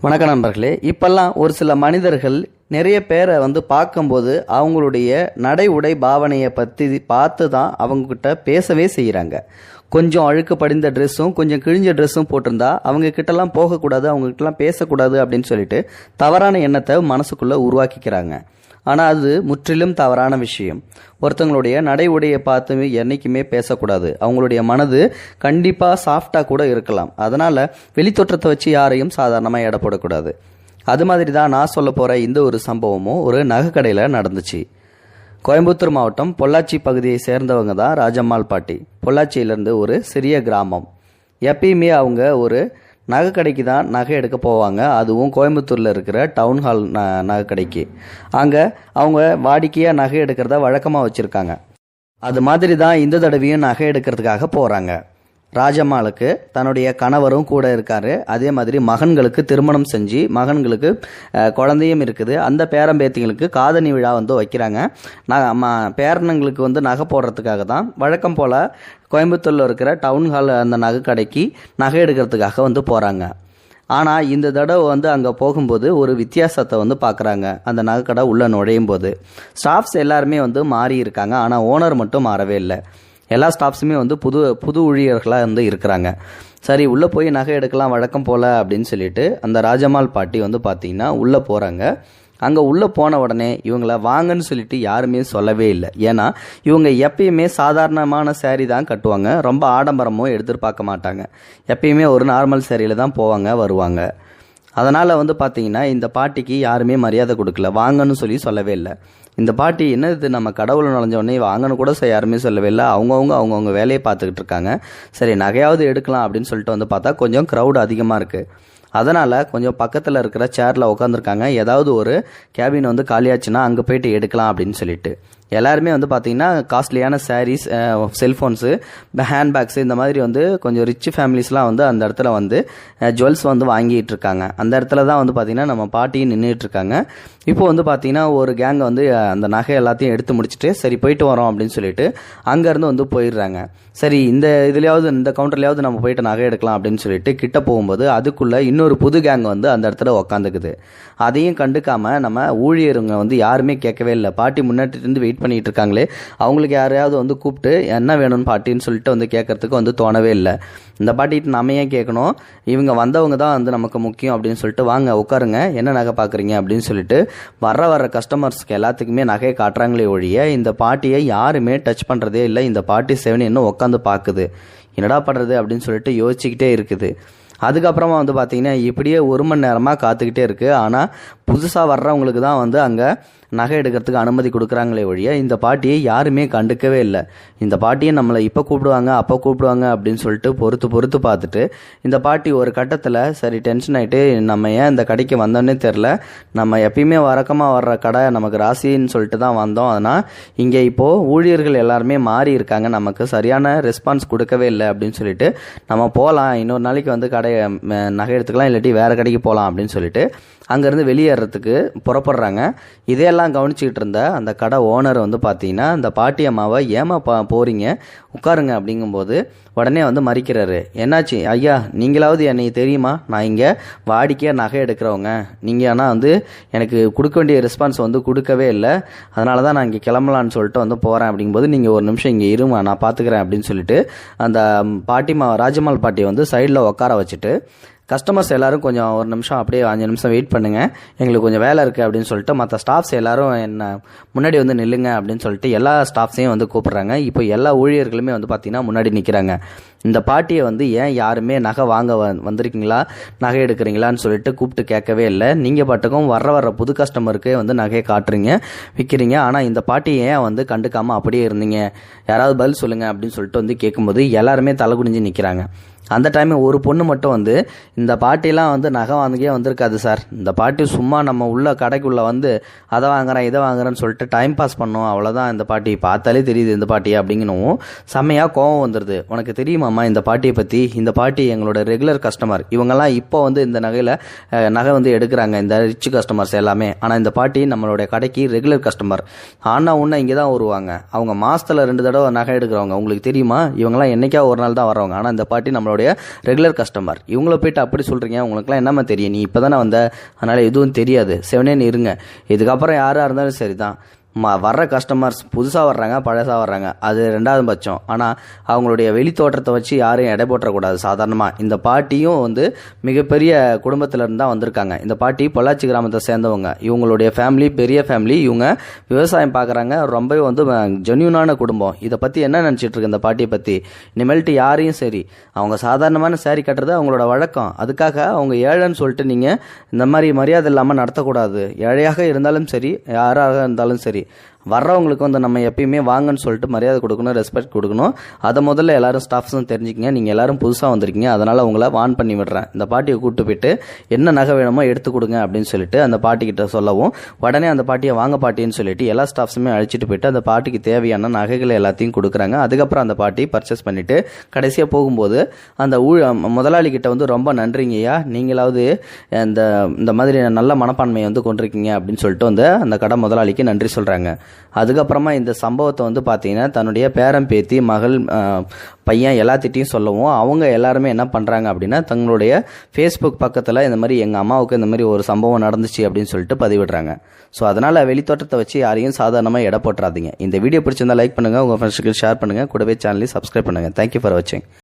வணக்கம் நண்பர்களே. இப்பெல்லாம் ஒரு சில மனிதர்கள் நிறைய பேரை பார்க்கும்போது அவங்களுடைய நடை உடை பாவனையை பற்றி பார்த்து தான் அவங்கக்கிட்ட பேசவே செய்கிறாங்க. கொஞ்சம் அழுக்கு படிந்த ட்ரெஸ்ஸும் கொஞ்சம் கிழிஞ்ச ட்ரெஸ்ஸும் போட்டிருந்தா அவங்க கிட்டலாம் போகக்கூடாது, அவங்ககிட்டலாம் பேசக்கூடாது அப்படின்னு சொல்லிட்டு தவறான எண்ணத்தை மனசுக்குள்ளே உருவாக்கிக்கிறாங்க. ஆனால் அது முற்றிலும் தவறான விஷயம். ஒருத்தவங்களுடைய நடை உடையை பார்த்து என்றைக்குமே பேசக்கூடாது. அவங்களுடைய மனது கண்டிப்பாக சாஃப்டாக கூட இருக்கலாம். அதனால் வெளித்தோற்றத்தை வச்சு யாரையும் சாதாரணமாக எடை போடக்கூடாது. அது மாதிரி தான் நான் சொல்ல போகிற இந்த ஒரு சம்பவமும் ஒரு நகை கடையில் நடந்துச்சு. கோயம்புத்தூர் மாவட்டம் பொள்ளாச்சி பகுதியை சேர்ந்தவங்க தான் ராஜம்மாள் பாட்டி. பொள்ளாச்சியிலேருந்து ஒரு சிறிய கிராமம். எப்பயுமே அவங்க ஒரு நகை கடைக்கு தான் நகை எடுக்க போவாங்க. அதுவும் கோயம்புத்தூரில் இருக்கிற டவுன் ஹால் நகை கடைக்கு. அங்கே அவங்க வாடிக்கையாக நகை எடுக்கிறத வழக்கமாக வச்சுருக்காங்க. அது மாதிரி தான் இந்த தடவையும் நகை எடுக்கிறதுக்காக போகிறாங்க. ராஜம்மாளுக்கு தன்னுடைய கணவரும் கூட இருக்கார். அதே மாதிரி மகன்களுக்கு திருமணம் செஞ்சு மகன்களுக்கு குழந்தையும் இருக்குது. அந்த பேரம்பேத்திங்களுக்கு காதணி விழா வைக்கிறாங்க. பேரனங்களுக்கு நகை போடுறதுக்காக தான் வழக்கம் போல் கோயம்புத்தூரில் இருக்கிற டவுன் ஹால் அந்த நகை கடைக்கு நகை எடுக்கிறதுக்காக போகிறாங்க. ஆனால் இந்த தடவை அங்கே போகும்போது ஒரு வித்தியாசத்தை பார்க்குறாங்க. அந்த நகை கடை உள்ளே நுழையும் போது ஸ்டாஃப்ஸ் எல்லாருமே மாறி இருக்காங்க. ஆனால் ஓனர் மட்டும் மாறவே இல்லை. எல்லா ஸ்டாஃப்ஸுமே புது ஊழியர்களாக இருக்கிறாங்க. சரி, உள்ளே போய் நகை எடுக்கலாம் வழக்கம் போல் அப்படின்னு சொல்லிட்டு அந்த ராஜம்மாள் பாட்டி பார்த்தீங்கன்னா உள்ளே போகிறாங்க. அங்கே உள்ளே போன உடனே இவங்கள வாங்கன்னு சொல்லிட்டு யாருமே சொல்லவே இல்லை. ஏன்னா இவங்க எப்பயுமே சாதாரணமான சேரீ தான் கட்டுவாங்க. ரொம்ப ஆடம்பரமும் எதிர்பார்க்க மாட்டாங்க. எப்பயுமே ஒரு நார்மல் சேரீயில் தான் போவாங்க வருவாங்க. அதனால் பார்த்தீங்கன்னா இந்த பாட்டிக்கு யாருமே மரியாதை கொடுக்கல. வாங்கன்னு சொல்லவே இல்லை. இந்த பாட்டி என்னது நம்ம கடவுளை நுழைஞ்சோடனே வாங்கன்னு கூட யாருமே சொல்லவே இல்லை. அவங்கவுங்க வேலையை பார்த்துக்கிட்டு இருக்காங்க. சரி, நகையாவது எடுக்கலாம் அப்படின்னு சொல்லிட்டு பார்த்தா கொஞ்சம் க்ரௌட் அதிகமாக இருக்குது. அதனால் கொஞ்சம் பக்கத்தில் இருக்கிற சேரில் உட்காந்துருக்காங்க. ஏதாவது ஒரு கேபின் காலியாச்சுன்னா அங்கே போயிட்டு எடுக்கலாம் அப்படின்னு சொல்லிட்டு எல்லாருமே பார்த்தீங்கன்னா காஸ்ட்லியான சாரீஸ், செல்ஃபோன்ஸு, ஹேண்ட்பேக்ஸு இந்த மாதிரி கொஞ்சம் ரிச் ஃபேமிலிஸ்லாம் அந்த இடத்துல ஜுவல்ஸ் வாங்கிட்டு இருக்காங்க. அந்த இடத்துல தான் பார்த்தீங்கன்னா நம்ம பாட்டியும் நின்றுட்டு இருக்காங்க. இப்போ பார்த்தீங்கன்னா ஒரு கேங் அந்த நகை எல்லாத்தையும் எடுத்து முடிச்சுட்டு சரி போயிட்டு வரோம் அப்படின்னு சொல்லிட்டு அங்கேருந்து போயிடுறாங்க. சரி, இந்த கவுண்டர்லையாவது நம்ம போயிட்டு நகை எடுக்கலாம் அப்படின்னு சொல்லிட்டு கிட்ட போகும்போது அதுக்குள்ளே இன்னொரு புது கேங் அந்த இடத்துல உக்காந்துக்குது. அதையும் கண்டுக்காம நம்ம ஊழியருங்க யாருமே கேட்கவே இல்லை. பாட்டி முன்னாடி இருந்து வெயிட் பண்ணிட்டு இருக்காங்களே, அவங்களுக்கு யாரையாவது கூப்பிட்டு என்ன வேணும்னு பாட்டின்னு சொல்லிட்டு கேட்கறதுக்கு தோணவே இல்லை. இந்த பாட்டிட்டு நம்ம ஏன் கேட்கணும், இவங்க வந்தவங்க தான் நமக்கு முக்கியம் அப்படின்னு சொல்லிட்டு வாங்க உட்காருங்க, என்ன நகை பார்க்குறீங்க அப்படின்னு சொல்லிட்டு வர்ற கஸ்டமர்ஸ்க்கு எல்லாத்துக்குமே நகையை காட்டுறாங்களே ஒழிய இந்த பாட்டியை யாருமே டச் பண்ணுறதே இல்லை. இந்த பாட்டி செவனி இன்னும் உட்காந்து பார்க்குது. என்னடா பண்ணுறது அப்படின்னு சொல்லிட்டு யோசிச்சுக்கிட்டே இருக்குது. அதுக்கப்புறமா பார்த்தீங்கன்னா இப்படியே 1 மணி நேரமாக காத்துக்கிட்டே இருக்குது. ஆனால் புதுசாக வர்றவங்களுக்கு தான் அங்கே நகை எடுக்கிறதுக்கு அனுமதி கொடுக்குறாங்களே ஒழிய இந்த பாட்டியை யாருமே கண்டுக்கவே இல்லை. இந்த பாட்டியை நம்மளை இப்போ கூப்பிடுவாங்க அப்போ கூப்பிடுவாங்க அப்படின்னு சொல்லிட்டு பொறுத்து பார்த்துட்டு இந்த பாட்டி ஒரு கட்டத்தில் சரி டென்ஷன் ஆகிட்டு நம்ம ஏன் இந்த கடைக்கு வந்தோன்னே தெரில, நம்ம எப்பயுமே வழக்கமாக வர்ற கடை நமக்கு ராசின்னு சொல்லிட்டு தான் வந்தோம். அதனால் இங்கே இப்போது ஊழியர்கள் எல்லாருமே மாறி இருக்காங்க, நமக்கு சரியான ரெஸ்பான்ஸ் கொடுக்கவே இல்லை அப்படின்னு சொல்லிட்டு நம்ம போகலாம், இன்னொரு நாளைக்கு கடை நகை எடுத்துக்கலாம், இல்லாட்டி வேறு கடைக்கு போகலாம் அப்படின்னு சொல்லிட்டு அங்கேருந்து வெளியேறதுக்கு புறப்படுறாங்க. இதையெல்லாம் கவனிச்சிக்கிட்டு இருந்த அந்த கடை ஓனர் பார்த்தீங்கன்னா அந்த பாட்டி அம்மாவை ஏமா போகிறீங்க உட்காருங்க அப்படிங்கும்போது உடனே மறிக்கிறாரு. என்னாச்சு ஐயா, நீங்களாவது என்னை தெரியுமா, நான் இங்கே வாடிக்கையாக நகை எடுக்கிறவங்க, நீங்கள் ஆனால் எனக்கு கொடுக்க வேண்டிய ரெஸ்பான்ஸ் கொடுக்கவே இல்லை, அதனால தான் நான் இங்கே கிளம்பலான்னு சொல்லிட்டு போகிறேன் அப்படிங்கும்போது நீங்கள் ஒரு நிமிஷம் இங்கே இருமா நான் பார்த்துக்கிறேன் அப்படின்னு சொல்லிட்டு அந்த ராஜம்மாள் பாட்டியை சைடில் உட்கார வச்சுட்டு கஸ்டமர்ஸ் எல்லாரும் கொஞ்சம் ஒரு நிமிஷம் அப்படியே 5 நிமிஷம் வெயிட் பண்ணுங்கள், எங்களுக்கு கொஞ்சம் வேலை இருக்குது அப்படின்னு சொல்லிட்டு மற்ற ஸ்டாஃப்ஸ் எல்லாரும் என்ன முன்னாடி நில்லுங்க அப்படின்னு சொல்லிட்டு எல்லா ஸ்டாஃப்ஸையும் கூப்பிட்றாங்க. இப்போ எல்லா ஊழியர்களுமே பார்த்தீங்கன்னா முன்னாடி நிற்கிறாங்க. இந்த பாட்டியை ஏன் யாருமே நகை வாங்க வந்திருக்கீங்களா, நகை எடுக்கிறீங்களான்னு சொல்லிட்டு கூப்பிட்டு கேட்கவே இல்லை. நீங்கள் பாட்டுக்கும் வர்ற புது கஸ்டமருக்கு நகையை காட்டுறீங்க விற்கிறீங்க. ஆனால் இந்த பாட்டியை ஏன் கண்டுக்காமல் அப்படியே இருந்தீங்க, யாராவது பதில் சொல்லுங்கள் அப்படின்னு சொல்லிட்டு கேட்கும்போது எல்லாருமே தலை குனிஞ்சு நிற்கிறாங்க. அந்த டைம் ஒரு பொண்ணு மட்டும் இந்த பாட்டிலாம் நகை வாங்கியே வந்திருக்காது சார், இந்த பாட்டி சும்மா நம்ம உள்ள கடைக்குள்ளே அதை வாங்குறேன் இதை வாங்குறேன்னு சொல்லிட்டு டைம் பாஸ் பண்ணோம், அவ்வளோதான், இந்த பாட்டி பார்த்தாலே தெரியுது இந்த பாட்டி அப்படிங்கணும் செம்மையாக கோவம் வந்துடுது. உனக்கு தெரியுமாம்மா இந்த பாட்டியை பற்றி, இந்த பாட்டி எங்களோட ரெகுலர் கஸ்டமர், இவங்கெல்லாம் இப்போ இந்த நகையில் நகை எடுக்கிறாங்க இந்த ரிச் கஸ்டமர்ஸ் எல்லாமே, ஆனால் இந்த பாட்டி நம்மளுடைய கடைக்கு ரெகுலர் கஸ்டமர், ஆனால் உன்ன இங்கே தான் வருவாங்க, அவங்க மாதத்தில் 2 தடவை நகை எடுக்கிறவங்க, உங்களுக்கு தெரியுமா, இவங்கெல்லாம் என்றைக்கா ஒரு நாள் தான் வர்றவங்க, ஆனால் இந்த பாட்டி நம்மளோட நம்மளுடைய ரெகுலர் கஸ்டமர். இவங்கள போயிட்டு அப்படி சொல்கிறீங்க, உங்களுக்குலாம் என்னம்மா தெரியும், நீ இப்போ தானே வந்த, அதனால் எதுவும் தெரியாது, செவனேன்னு இருங்க. இதுக்கப்புறம் யாராக இருந்தாலும் சரி தான், வர்ற கஸ்டமர்ஸ் புதுசாக வர்றாங்க பழசாக வர்றாங்க அது ரெண்டாவது பட்சம். ஆனால் அவங்களுடைய வெளி தோற்றத்தை வச்சு யாரையும் எடை போட்டக்கூடாது. சாதாரணமாக இந்த பாட்டியும் வந்து மிகப்பெரிய குடும்பத்திலேருந்து தான் வந்திருக்காங்க. இந்த பாட்டி பொள்ளாச்சி கிராமத்தை சேர்ந்தவங்க. இவங்களுடைய ஃபேமிலி பெரிய ஃபேமிலி. இவங்க விவசாயம் பார்க்குறாங்க. ரொம்பவே வந்து ஜென்யூனான குடும்பம். இதை பற்றி என்ன நினச்சிட்டு இருக்கு இந்த பாட்டியை பற்றி? இனிமேல்ட்டு யாரையும் சரி, அவங்க சாதாரணமான சாரி கட்டுறது அவங்களோட வழக்கம். அதுக்காக அவங்க ஏழைன்னு சொல்லிட்டு நீங்கள் இந்த மாதிரி மரியாதை இல்லாமல் நடத்தக்கூடாது. ஏழையாக இருந்தாலும் சரி, யாராக இருந்தாலும் சரி, வர்றவங்களுக்கு வந்து நம்ம எப்பயுமே வாங்கன்னு சொல்லிட்டு மரியாதை கொடுக்கணும், ரெஸ்பெக்ட் கொடுக்கணும். அதை முதல்ல எல்லாரும் ஸ்டாஃப்ஸும் தெரிஞ்சுக்கிங்க. நீங்கள் எல்லாரும் புதுசாக வந்திருக்கீங்க, அதனால் உங்களை வார்ன் பண்ணி விடுறேன். இந்த பாட்டியை கூப்பிட்டு போயிட்டு என்ன நகை வேணுமோ எடுத்து கொடுங்க அப்படின்னு சொல்லிட்டு அந்த பாட்டிக்கிட்ட சொல்லவும், உடனே அந்த பாட்டியை வாங்க பாட்டின்னு சொல்லிட்டு எல்லா ஸ்டாஃப்ஸுமே அழைச்சிட்டு போயிட்டு அந்த பாட்டிக்கு தேவையான நகைகளை எல்லாத்தையும் கொடுக்குறாங்க. அதுக்கப்புறம் அந்த பாட்டி பர்ச்சேஸ் பண்ணிவிட்டு கடைசியாக போகும்போது அந்த முதலாளிகிட்ட வந்து ரொம்ப நன்றிங்கய்யா, நீங்களாவது இந்த மாதிரி நல்ல மனப்பான்மையை வந்து கொண்டிருக்கீங்க அப்படின்னு சொல்லிட்டு வந்து அந்த கடை முதலாளிக்கு நன்றி சொல்கிறாங்க. அதுக்கப்புறமா இந்த சம்பவத்தை வந்து பார்த்தீங்கன்னா தன்னுடைய பேரன் பேத்தி மகள் பையன் எல்லாத்திட்டையும் சொல்லவும், அவங்க எல்லாருமே என்ன பண்ணுறாங்க அப்படின்னா தங்களுடைய ஃபேஸ்புக் பக்கத்தில் இந்த மாதிரி எங்கள் அம்மாவுக்கு இந்த மாதிரி ஒரு சம்பவம் நடந்துச்சு அப்படின்னு சொல்லிட்டு பதிவிடுறாங்க. ஸோ அதனால் வெளித்தோட்டத்தை வச்சு யாரையும் சாதாரணமாக எடை போட்டுறாதீங்க. இந்த வீடியோ பிடிச்சிருந்தா லைக் பண்ணுங்கள், உங்கள் ஃப்ரெண்ட்ஸுக்கு ஷேர் பண்ணுங்கள், கூடவே சேனலையும் சப்ஸ்கிரைப் பண்ணுங்கள். தேங்க்யூ ஃபார் வாட்சிங்.